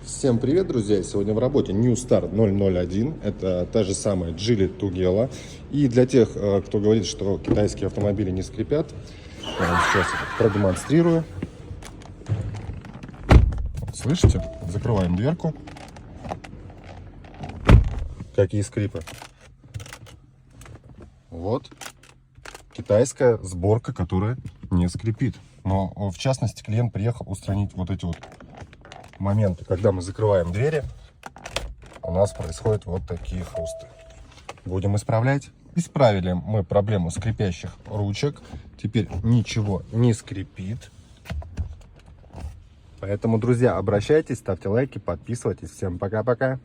Всем привет, друзья! Сегодня в работе New Star 001. Это та же самая Geely Tugela. И для тех, кто говорит, что китайские автомобили не скрипят, я вам сейчас продемонстрирую. Вот, слышите? Закрываем дверку. Какие скрипы. Вот. Китайская сборка, которая не скрипит. Но, в частности, клиент приехал устранить вот эти вот моменты, когда мы закрываем двери, у нас происходят вот такие хрусты. Будем исправлять. Исправили мы проблему скрипящих ручек. Теперь ничего не скрипит. Поэтому, друзья, обращайтесь, ставьте лайки, подписывайтесь. Всем пока-пока.